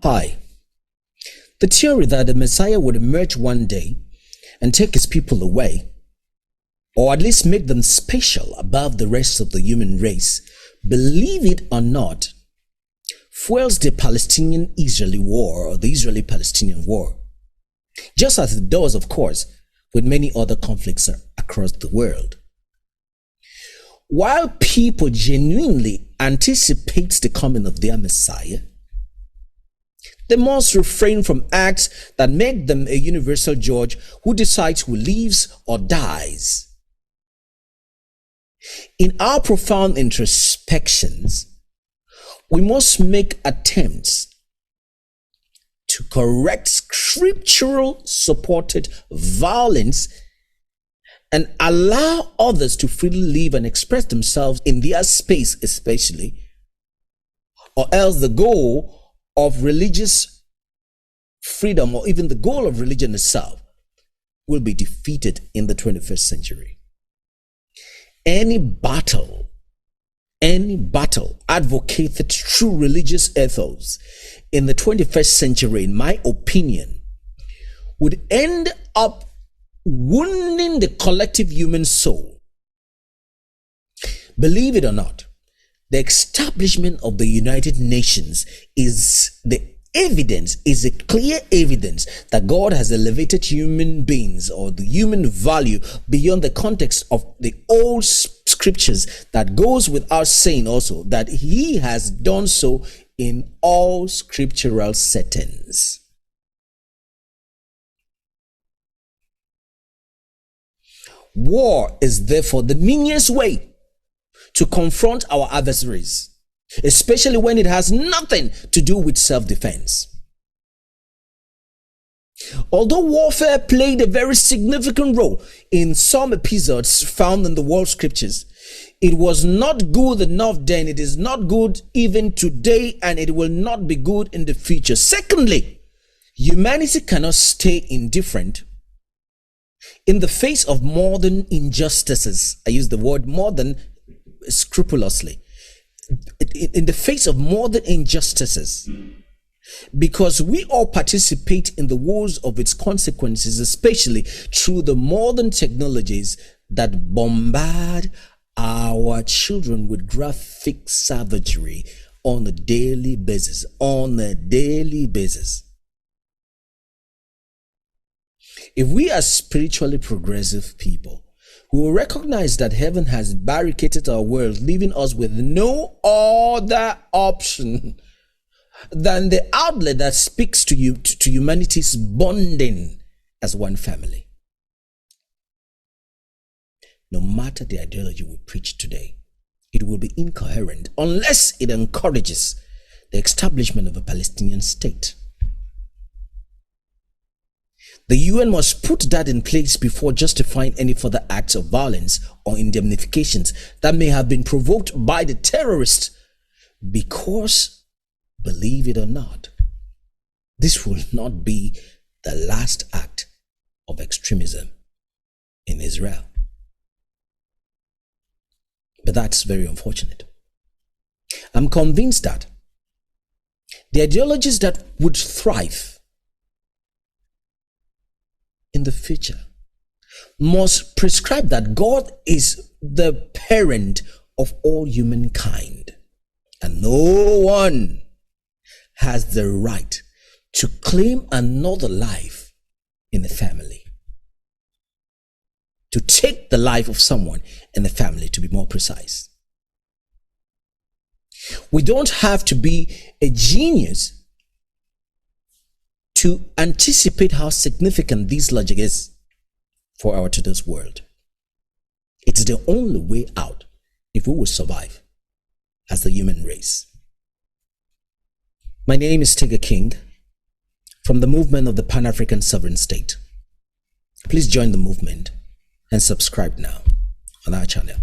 Hi. The theory that the Messiah would emerge one day and take his people away, or at least make them special above the rest of the human race, believe it or not, fuels the Palestinian-Israeli war or the Israeli-Palestinian war, just as it does, of course, with many other conflicts across the world. While people genuinely anticipate the coming of their Messiah, they must refrain from acts that make them a universal judge who decides who lives or dies. In our profound introspections, we must make attempts to correct scriptural supported violence and allow others to freely live and express themselves in their space, especially, or else the goal of religious freedom, or even the goal of religion itself, will be defeated in the 21st century. Any battle advocated through religious ethos in the 21st century, in my opinion, would end up wounding the collective human soul. Believe it or not, the establishment of the United Nations is a clear evidence that God has elevated human beings or the human value beyond the context of the old scriptures, that goes without saying also that he has done so in all scriptural settings. War is therefore the meanest way to confront our adversaries, especially when it has nothing to do with self-defense. Although warfare played a very significant role in some episodes found in the world scriptures, it was not good enough then, it is not good even today, and it will not be good in the future. Secondly, humanity cannot stay indifferent in the face of modern injustices. I use the word modern scrupulously. In the face of modern injustices, because we all participate in the wars of its consequences, especially through the modern technologies that bombard our children with graphic savagery on a daily basis. If we are spiritually progressive people, we will recognize that heaven has barricaded our world, leaving us with no other option than the outlet that speaks to humanity's bonding as one family. No matter the ideology we preach today, it will be incoherent unless it encourages the establishment of a Palestinian state. The UN must put that in place before justifying any further acts of violence or indemnifications that may have been provoked by the terrorists, because, believe it or not, this will not be the last act of extremism in Israel. But that's very unfortunate. I'm convinced that the ideologies that would thrive in the future must prescribe that God is the parent of all humankind, and no one has the right to claim another life in the family, to take the life of someone in the family, to be more precise. We don't have to be a genius to anticipate how significant this logic is for our today's world. It's the only way out if we will survive as the human race. My name is Tigger King from the movement of the Pan-African Sovereign State. Please join the movement and subscribe now on our channel.